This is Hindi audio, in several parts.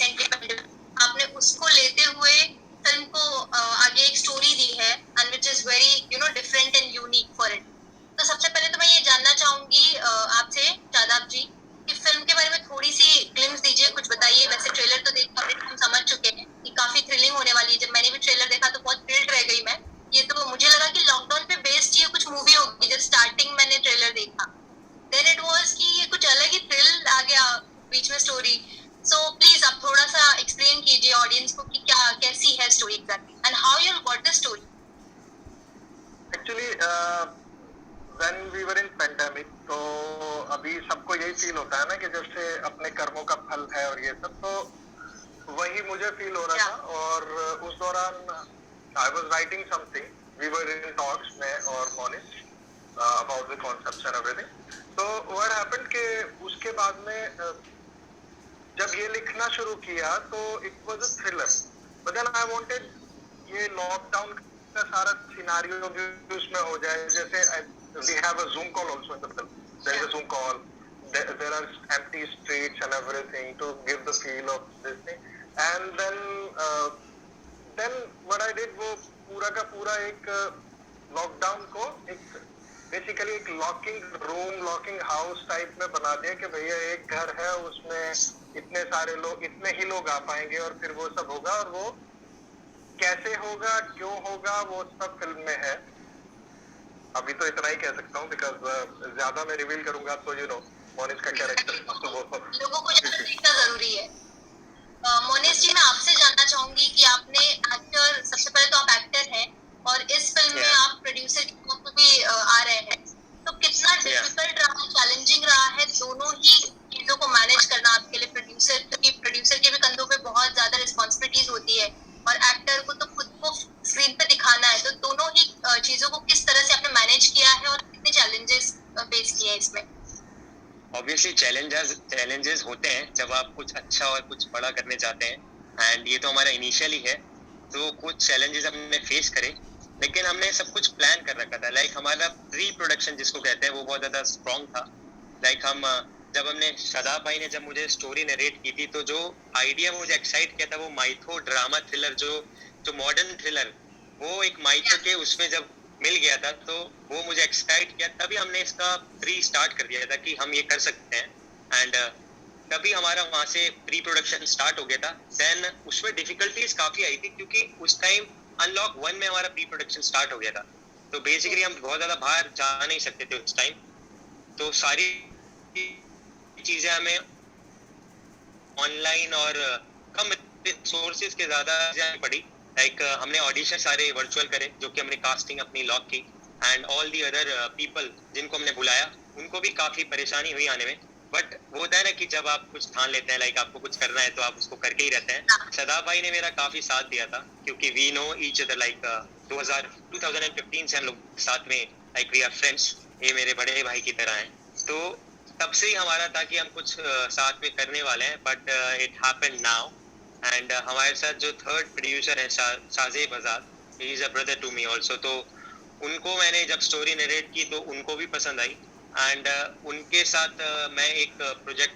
रिसेंटली आपने उसको लेते हुए फिल्म को आगे एक स्टोरी दी है and which is very different and unique for it. तो सबसे पहले तो मैं ये जानना चाहूंगी आपसे शादाब जी कि फिल्म के बारे में थोड़ी सी ग्लिम्स दीजिए, कुछ बताइए। वैसे ट्रेलर तो देख ऑलरेडी हम समझ चुके हैं कि काफी थ्रिलिंग होने वाली है। जब मैंने भी ट्रेलर देखा तो बहुत थ्रिल्ड रह गई मैं। ये तो मुझे लगा कि लॉकडाउन पे बेस्ड ये कुछ मूवी होगी। जब स्टार्टिंग मैंने ट्रेलर देखा देन इट वाज कि ये कुछ अलग ही थ्रिल आ गया बीच में स्टोरी। सो प्लीज आप थोड़ा सा एक्सप्लेन कीजिए ऑडियंस को कि क्या कैसी है story exactly and how you got the story. Actually when we were in pandemic, तो अभी सबको यही फील होता है ना कि जैसे अपने कर्मों का फल है और ये सब, तो वही मुझे फील हो रहा था। और उस दौरान I was writing something, we were in talks में और Monish about the concepts and everything. तो व्हाट हैपेंड कि उसके बाद में जब ये लिखना शुरू किया तो it was a thriller, but then I wanted ये लॉकडाउन का सारा सिनेरियो भी उसमें हो जाए। जैसे we have a Zoom call also in the film. There is a Zoom call. There are empty streets and everything to give the feel of this thing. And then what I did, वो पूरा का पूरा एक लॉकडाउन को एक बेसिकली एक locking room, locking house type में बना दिया कि भैया एक घर है, उसमें इतने सारे लोग, इतने ही लोग आ पाएंगे और फिर वो सब होगा। और वो कैसे होगा, क्यों होगा, वो सब फिल्म में है। अभी तो इतना ही कह सकता हूँ बिकॉज ज्यादा मैं रिवील करूंगा तो मोनिश का कैरेक्टर तो लोगों को ज्यादा देखना जरूरी है। मोनिश जी, मैं आपसे जानना चाहूंगी कि आपने एक्टर, सबसे पहले तो आप एक्टर हैं और इस फिल्म में आप प्रोड्यूसर के तौर पर भी आ रहे हैं, तो कितना डिफिकल्ट रहा, चैलेंजिंग रहा है दोनों ही चीजों को मैनेज करना आपके लिए? प्रोड्यूसर, क्योंकि प्रोड्यूसर के भी कंधों पे बहुत ज्यादा रिस्पॉन्सिबिलिटीज होती है और एक्टर को तो खुद को स्क्रीन पे दिखाना है। तो दोनों ही चीजों को किस तरह से आपने मैनेज किया है और कितने चैलेंजेस फेस किए हैं इसमें? ऑब्वियसली चैलेंजेस होते हैं जब आप कुछ अच्छा और कुछ बड़ा करने चाहते हैं, एंड ये तो हमारा इनिशियली है, तो कुछ चैलेंजेस हमने फेस करे, लेकिन हमने सब कुछ प्लान कर रखा था। लाइक हमारा प्री प्रोडक्शन जिसको कहते हैं वो बहुत ज़्यादा स्ट्रॉन्ग था। लाइक हम जब हमने शादाब भाई ने जब मुझे स्टोरी नरेट की थी, तो जो आइडिया मुझे एक्साइट किया था वो माइथो ड्रामा थ्रिलर, जो मॉडर्न थ्रिलर, वो एक माइथो के उसमें जब मिल गया था तो वो मुझे एक्साइट किया। तभी हमने इसका प्री स्टार्ट कर दिया था कि हम ये कर सकते हैं, एंड तभी हमारा वहाँ से प्री प्रोडक्शन स्टार्ट हो गया था। देन उसमें डिफिकल्टीज काफ़ी आई थी क्योंकि उस टाइम अनलॉक 1 में हमारा प्री प्रोडक्शन स्टार्ट हो गया था, तो बेसिकली हम बहुत ज़्यादा बाहर जा नहीं सकते थे उस टाइम। तो सारी चीज़ें हमें ऑनलाइन और कम सोर्सेज के ज़्यादा पड़ी। लाइक हमने ऑडिशन सारे वर्चुअल करे, जो कि हमने कास्टिंग अपनी लॉक की, and all the other people जिनको हमने बुलाया उनको भी काफ़ी परेशानी हुई आने में। बट वो होता है ना कि जब आप कुछ ठान लेते हैं, लाइक आपको कुछ करना है तो आप उसको करके ही रहते हैं। शादाब भाई ने मेरा काफ़ी साथ दिया था क्योंकि we know each other. Like 2015 से हम लोग साथ में, लाइक वी आर फ्रेंड्स, ये मेरे बड़े भाई की तरह हैं। तो तब से ही हमारा था कि हम कुछ साथ में करने वाले हैं, but it happened now. And हमारे साथ जो थर्ड प्रोड्यूसर है Shahzeb Azad, he is a brother to me also. तो उनको मैंने जब स्टोरी नरेट की तो उनको भी पसंद आई, एंड उनके साथ मैं एक प्रोजेक्ट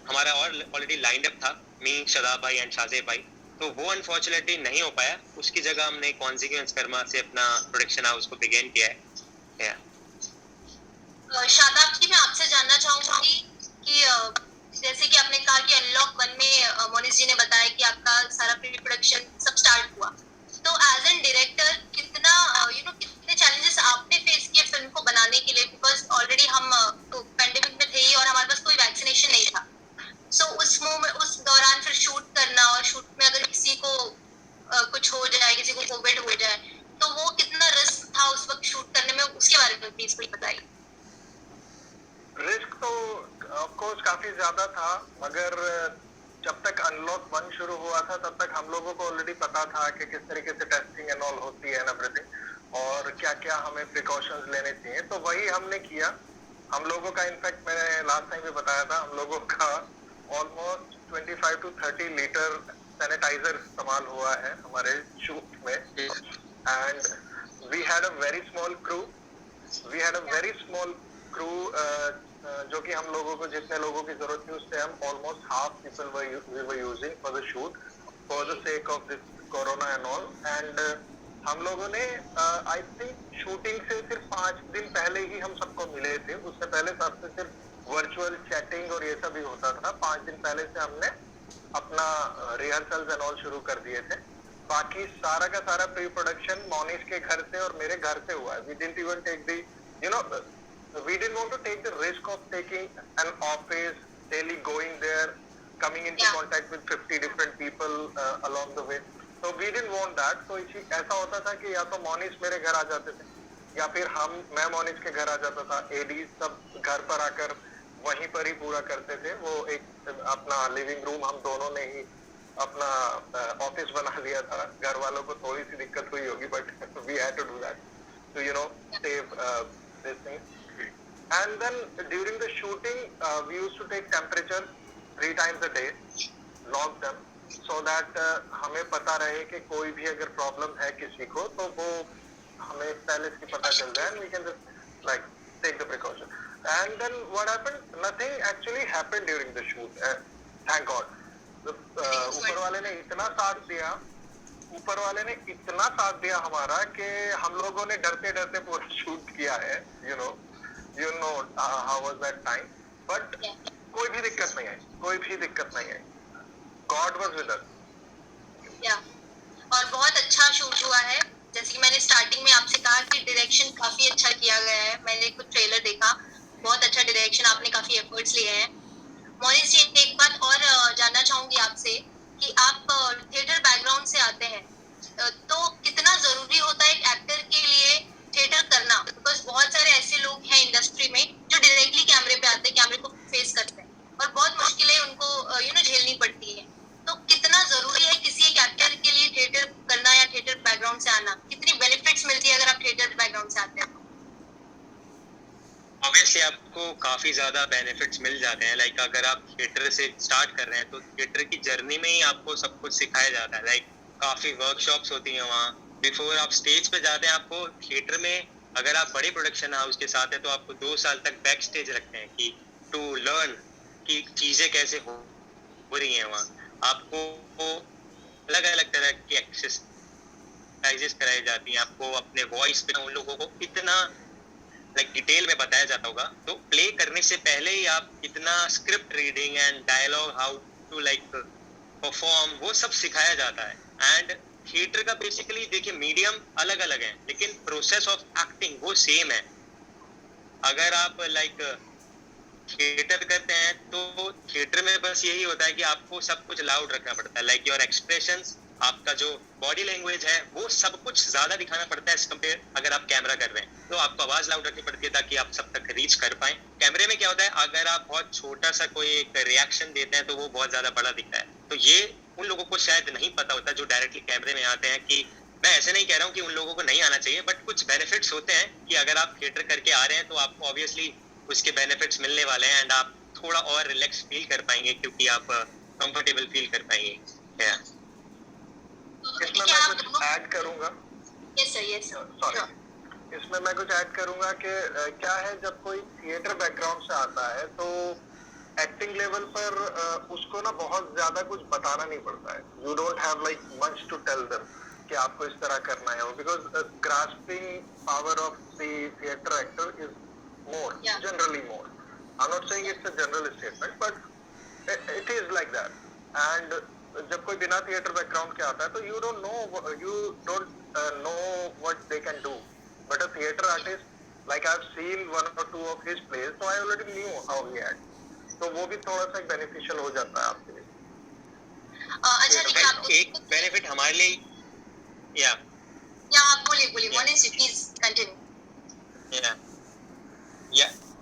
हमारा और ऑलरेडी लाइंड अप था, मी, शादाब भाई एंड शाज़ेब भाई। तो वो अनफॉर्चुनेटली नहीं हो पाया। उसकी जगह हमने कॉन्सिक्वेंस कर्मा से अपना प्रोडक्शन हाउस को बिगेन किया है। शादाब जी, मैं आपसे जानना चाहूंगी कि जैसे कि आपने कहा कि अनलॉक 1 में मोनिश जी ने बताया कि आपका सारा प्री प्रोडक्शन सब स्टार्ट हुआ, तो एज एन डायरेक्टर कितना कितने चैलेंजेस आपने फेस किए फिल्म को बनाने के लिए? बिकॉज ऑलरेडी हम तो पेंडेमिक में थे ही और हमारे पास कोई वैक्सीनेशन नहीं था। सो उस दौरान फिर शूट करना, और शूट में अगर किसी को कुछ हो जाए, किसी को कोविड हो जाए, तो वो कितना रिस्क था उस वक्त शूट करने में, उसके बारे में प्लीज कुछ बताइए। रिस्क तो ऑफ कोर्स काफी ज्यादा था, मगर जब तक अनलॉक 1 शुरू हुआ था तब तक हम लोगों को ऑलरेडी पता था कि किस तरीके से टेस्टिंग एंड ऑल होती है एवरीथिंग, और क्या क्या हमें प्रिकॉशंस लेने चाहिए। तो वही हमने किया। हम लोगों का, इनफैक्ट मैंने लास्ट टाइम भी बताया था, हम लोगों का ऑलमोस्ट 25 to 30 लीटर सैनिटाइजर इस्तेमाल हुआ है हमारे शूट में। And we had a very small crew, जो कि हम लोगों को जितने लोगों की जरूरत थी उससे हम almost half people we were using for the shoot for the sake of this corona and all. एंड हम लोगों ने आई थिंक शूटिंग से सिर्फ 5 दिन पहले ही हम सबको मिले थे, उससे पहले सबसे सिर्फ वर्चुअल चैटिंग और ये सब ही होता था। 5 दिन पहले से हमने अपना रिहर्सल्स एंड ऑल शुरू कर दिए थे। बाकी सारा का सारा प्री प्रोडक्शन मोनिश के घर से और मेरे घर से हुआ है। We didn't even take the we didn't want to take the risk of taking an office, daily going there, coming into contact with 50 different people along the way. So we didn't want that. तो ऐसा होता था कि या तो मोनिश मेरे घर आ जाते थे या फिर मैं मोनिश के घर आ जाता था। एडी सब घर पर आकर वहीं पर ही पूरा करते थे। वो एक अपना लिविंग रूम हम दोनों ने ही अपना ऑफिस बना लिया था। घर वालों को थोड़ी सी दिक्कत हुई होगी, but we had to do that to save this thing. And then during the shooting we used to take temperature 3 times a day, log them, so that हमें पता रहे कि कोई भी अगर प्रॉब्लम है किसी को तो वो हमें पहले से पता चल जाए and we can just like take the precaution. And then what happened, nothing actually happened during the shoot, thank God. ऊपर वाले ने इतना साथ दिया हमारा कि हम लोगों ने डरते डरते पूरा शूट किया है। you know how was that time, but कोई भी दिक्कत नहीं आई। God was with us. और बहुत अच्छा शूट हुआ है। जैसे कि मैंने स्टार्टिंग में आपसे कहा कि डायरेक्शन काफी अच्छा किया गया है। मैंने कुछ ट्रेलर देखा, बहुत अच्छा डायरेक्शन, आपने काफी एफर्ट्स लिए हैं। मोनिश जी, एक बात और जानना चाहूंगी आपसे कि आप थिएटर बैकग्राउंड से आते हैं, तो कितना जरूरी होता है एक एक्टर के लिए थिएटर करना? बिकॉज बहुत सारे ऐसे लोग हैं इंडस्ट्री में जो डायरेक्टली कैमरे पे आते हैं, कैमरे को फेस करते हैं और बहुत मुश्किलें उनको झेलनी पड़ती है। तो कितना जरूरी है किसी एक एक्टर के लिए थिएटर करना या थिएटर बैकग्राउंड से आना? कितनी बेनिफिट्स मिलती है अगर आप थिएटर बैकग्राउंड से आते हैं? ऑब्वियसली आपको काफी ज्यादा बेनिफिट्स मिल जाते हैं। लाइक अगर आप थिएटर से स्टार्ट कर रहे हैं तो थिएटर की जर्नी में ही आपको सब कुछ सिखाया जाता है। लाइक काफी वर्कशॉप्स होती हैं वहाँ। बिफोर आप स्टेज पे जाते हैं, आपको थिएटर में अगर आप बड़े प्रोडक्शन हाउस के साथ हैं तो आपको 2 साल तक बैक स्टेज रखते हैं कि टू लर्न कि चीजें कैसे हो रही हैं वहाँ। आपको अलग अलग तरह की एक्सरसाइजेस कराई जाती हैं। आपको अपने वॉइस पे उन लोगों को इतना लाइक डिटेल में बताया जाता होगा। तो प्ले करने से पहले ही आप इतना script reading and dialogue, how to like perform, वो सब सिखाया जाता है। एंड थिएटर का बेसिकली देखिए मीडियम अलग अलग है लेकिन प्रोसेस ऑफ एक्टिंग वो सेम है। अगर आप लाइक थिएटर करते हैं तो थिएटर में बस यही होता है कि आपको सब कुछ लाउड रखना पड़ता है। लाइक योर एक्सप्रेशंस, आपका जो बॉडी लैंग्वेज है वो सब कुछ ज्यादा दिखाना पड़ता है एज कम्पेयर अगर आप कैमरा कर रहे हैं तो आपको आवाज लाउड रखनी पड़ती है ताकि आप सब तक रीच कर पाए। कैमरे में क्या होता है, अगर आप बहुत छोटा सा कोई एक रिएक्शन देते हैं तो वो बहुत ज्यादा बड़ा दिखता है। तो ये उन लोगों को शायद नहीं पता होता जो डायरेक्टली कैमरे में आते हैं। कि मैं ऐसे नहीं कह रहा हूँ कि उन लोगों को नहीं आना चाहिए, बट कुछ बेनिफिट्स होते हैं कि अगर आप थिएटर करके आ रहे हैं तो आपको ऑब्वियसली उसके बेनिफिट्स मिलने वाले हैं एंड आप थोड़ा और रिलैक्स फील कर पाएंगे क्योंकि आप कंफर्टेबल फील कर पाएंगे। इसमें मैं कुछ ऐड करूंगा। यस सॉरी, इसमें मैं कुछ ऐड करूंगा कि क्या है, जब कोई थिएटर बैकग्राउंड से आता है तो एक्टिंग लेवल पर उसको ना बहुत ज्यादा कुछ बताना नहीं पड़ता है। You don't have like much to tell them कि आपको इस तरह करना है, because grasping power of the theatre actor is more, generally more. I am not saying it's a general statement, but it is like that. And जब कोई बिना थिएटर बैकग्राउंड के आता है तो you don't know what they can do, but a theatre artist like I have seen 1 or 2 of his place, so I already knew how he acts. तो वो भी थोड़ा सा बेनिफिशियल हो जाता है आपके लिए। अच्छा, देखिए आप एक बेनिफिट हमारे लिए या आप बोलिए मोनिश जी, प्लीज कंटिन्यू।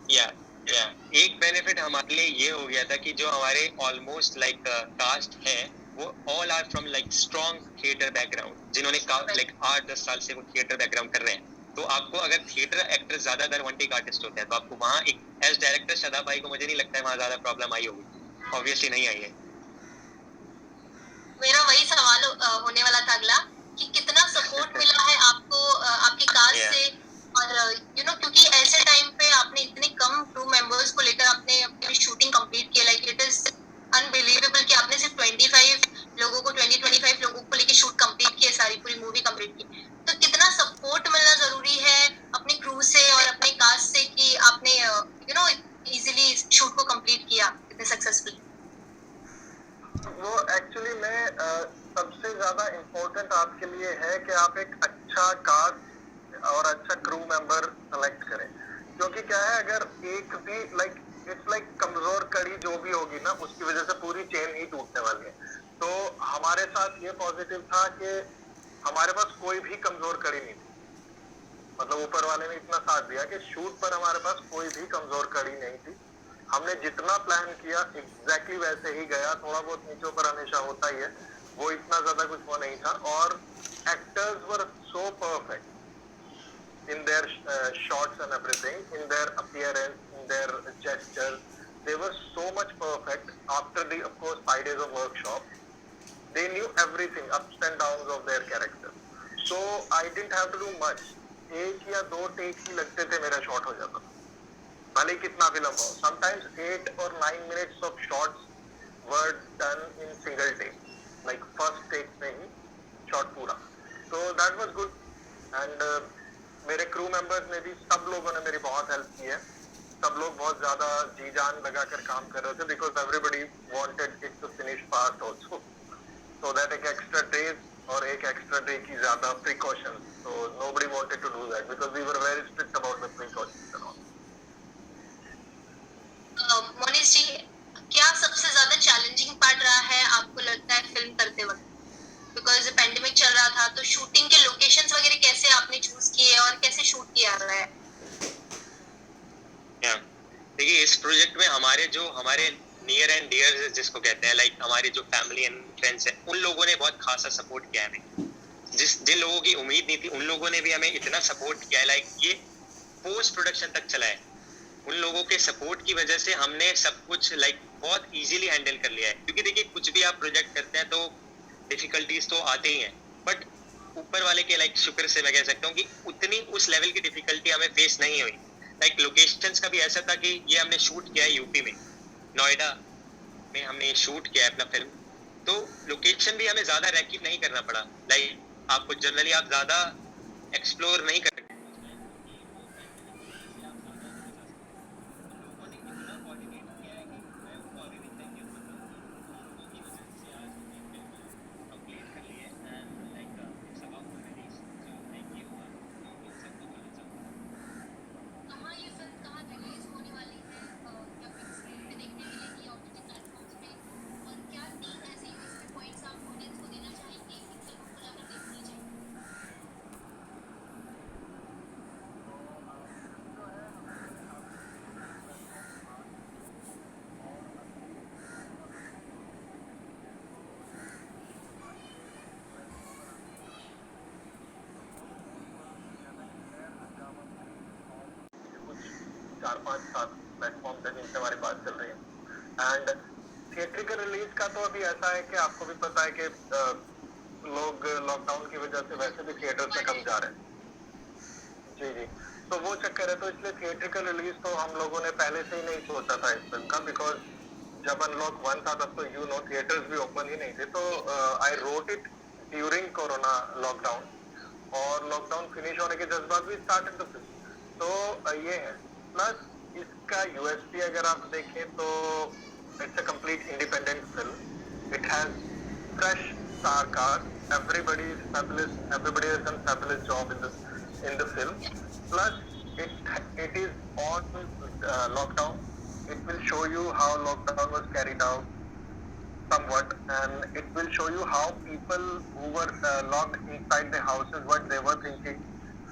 या एक बेनिफिट हमारे लिए ये हो गया था कि जो हमारे ऑलमोस्ट लाइक कास्ट है वो all are from like strong theatre background, जिन्होंने लाइक 8-10 साल से वो थिएटर बैकग्राउंड कर रहे हैं। तो आपको अगर थिएटर एक्टर ज्यादातर वन टेक आर्टिस्ट होते हैं तो आपको वहाँ एक एज डायरेक्टर शादाब भाई को मुझे नहीं लगता है वहाँ ज्यादा प्रॉब्लम आई होगी, ऑब्वियसली नहीं आई है। मेरा वही सवाल होने वाला था अगला कि कितना सपोर्ट मिला है आपको आपकी कास्ट से, और क्योंकि ऐसे टाइम पे आपने इतने कम क्रू मेंबर्स को लेकर अनबिलीवेबल कि आपने सिर्फ 25 लोगों को लेके शूट कंप्लीट किया, सारी पूरी मूवी कंप्लीट की। तो कितना सपोर्ट मिलना जरूरी है अपने क्रू से और अपने कास्ट से कि आपने इजीली शूट को कंप्लीट किया इतने सक्सेसफुली। वो एक्चुअली में सबसे ज्यादा इम्पोर्टेंट आपके लिए है कि आप एक अच्छा कास्ट और अच्छा क्रू मेंबर सेलेक्ट करें, क्योंकि क्या है, अगर एक भी इट्स लाइक कमजोर कड़ी जो भी होगी ना, उसकी वजह से पूरी चेन ही टूटने वाली है। तो हमारे साथ ये पॉजिटिव था कि हमारे पास कोई भी कमजोर कड़ी नहीं थी, मतलब ऊपर वाले ने इतना साथ दिया कि शूट पर हमारे पास कोई भी कमजोर कड़ी नहीं थी। हमने जितना प्लान किया एग्जैक्टली वैसे ही गया। थोड़ा बहुत नीचे ऊपर हमेशा होता ही है, वो इतना ज्यादा कुछ वो नहीं था। और actors were so perfect in their shots and everything, in their appearance, in their gestures. They were so much perfect. After the, of course, 5 days of workshop, they knew everything, ups and downs of their character. So I didn't have to do much. एक या दो टेक ही लगते थे, मेरा शॉट हो जाता था, भले कितना भी लंबा हो। Sometimes 8 or 9 minutes of shots were done in single take, like first take में ही shot पूरा। So that was good. And मेरे क्रू मेंबर्स ने भी, सब लोगों ने मेरी बहुत हेल्प की है। सब लोग बहुत ज्यादा जी जान लगाकर काम कर रहे थे, because everybody wanted it to finish fast also, so that एक एक्स्ट्रा डेज और एक एक्स्ट्रा डे की ज्यादा precaution, so nobody wanted to do that because we were very strict about the precautions and all. Monish ji, क्या सबसे ज्यादा चैलेंजिंग पार्ट रहा है आपको लगता है फिल्म करते वक्त? बिकॉज पेंडेमिक चल रहा था, तो शूटिंग के लोकेशंस वगैरह कैसे आपने चूज किए और कैसे शूट किया रहा है? देखिए, इस प्रोजेक्ट में हमारे नियर एंड डियर जिसको कहते हैं, लाइक हमारे जो फैमिली एंड फ्रेंड्स हैं, उन लोगों ने बहुत खासा सपोर्ट किया है हमें। जिन लोगों की उम्मीद नहीं थी, उन लोगों ने भी हमें इतना सपोर्ट किया है, लाइक ये पोस्ट प्रोडक्शन तक चला है। उन लोगों के सपोर्ट की वजह से हमने सब कुछ लाइक बहुत इजीली हैंडल कर लिया है। क्योंकि देखिए, कुछ भी आप प्रोजेक्ट करते हैं तो डिफिकल्टीज तो आते ही हैं, बट ऊपर वाले के लाइक शुक्र से मैं कह सकता हूँ कि उतनी उस लेवल की डिफिकल्टी हमें फेस नहीं हुई। लाइक लोकेशंस का भी ऐसा था कि ये हमने शूट किया है यूपी में, नोएडा में हमने शूट किया है अपना फिल्म, तो लोकेशन भी हमें ज्यादा रैकिंग नहीं करना पड़ा। लाइक आपको जनरली आप ज्यादा एक्सप्लोर नहीं कर चार पांच सात प्लेटफॉर्म है जिनसे हमारी बात चल रही है। एंड थिएट्रिकल रिलीज का तो अभी ऐसा है कि आपको भी पता है कि लोग लॉकडाउन की वजह से वैसे भी थिएटर से कम जा रहे हैं। जी जी, तो वो चक्कर है। तो इसलिए थिएट्रिकल रिलीज तो हम लोगों ने पहले से ही नहीं सोचा था इस फिल्म का, बिकॉज जब अनलॉक 1 था तब तो थिएटर्स भी ओपन ही नहीं थे। तो I wrote it during corona lockdown, और लॉकडाउन फिनिश होने के जज्बात भी स्टार्टेड द फिल्म। तो ये है। प्लस इसका यूएसपी अगर आप देखें तो it's a complete independent film. It has fresh star cast, everybody is fabulous, everybody has done fabulous job in the film. Plus it is on lockdown. It will show you how lockdown was carried out somewhat, and it will show you how people who were locked inside their houses, what they were thinking.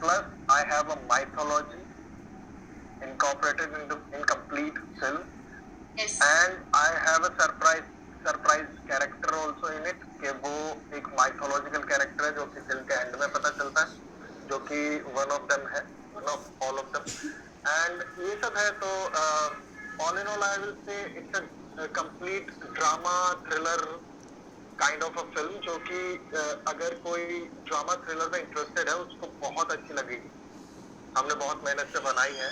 Plus I have a mythology incorporated in complete film. Yes. And I have a surprise character also in it, कि वो एक mythological character है जो कि फिल्म के एंड में पता चलता है, जो कि one of them है, one of all of them. And ये सब है। तो all in all I will say it's a complete drama thriller kind of a film, जो कि अगर कोई ड्रामा थ्रिलर में इंटरेस्टेड है उसको बहुत अच्छी लगेगी। हमने बहुत मेहनत से बनाई है।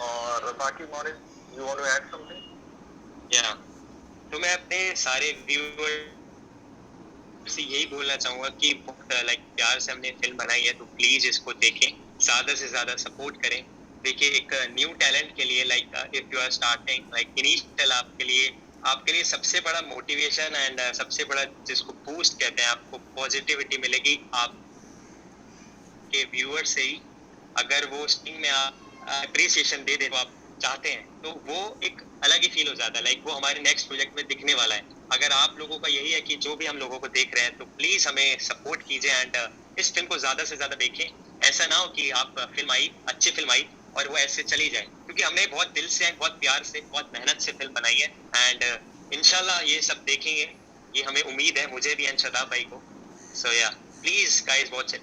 और बाकी Moniz, you want to add something? Yeah. तो मैं अपने सारे व्यूअर से यही बोलना चाहूंगा कि बहुत लाइक प्यार से हमने फिल्म बनाई है, तो प्लीज इसको देखें, ज्यादा से ज्यादा सपोर्ट करें। देखिए एक न्यू टैलेंट के लिए like if you are starting like initial आपके लिए सबसे बड़ा मोटिवेशन एंड सबसे बड़ा जिसको बूस्ट कहते हैं, आपको पॉजिटिविटी मिलेगी आपके व्यूअर से ही। अगर वो स्टिंग में आप अप्रिसिएशन दे दे तो आप चाहते हैं, तो वो एक अलग ही फील हो जाता है, लाइक वो हमारे नेक्स्ट प्रोजेक्ट में दिखने वाला है। अगर आप लोगों का यही है कि जो भी हम लोगों को देख रहे हैं, तो प्लीज हमें सपोर्ट कीजिए एंड इस फिल्म को ज्यादा से ज्यादा देखें। ऐसा ना हो कि आप फिल्म आई, अच्छी फिल्म आई और वो ऐसे चली जाए, क्योंकि हमने बहुत दिल से, बहुत प्यार से, बहुत मेहनत से फिल्म बनाई है एंड इंशाल्लाह ये सब देखेंगे, ये हमें उम्मीद है, मुझे भी एंड शदाब भाई को। सो या प्लीज गाइस वॉच इट।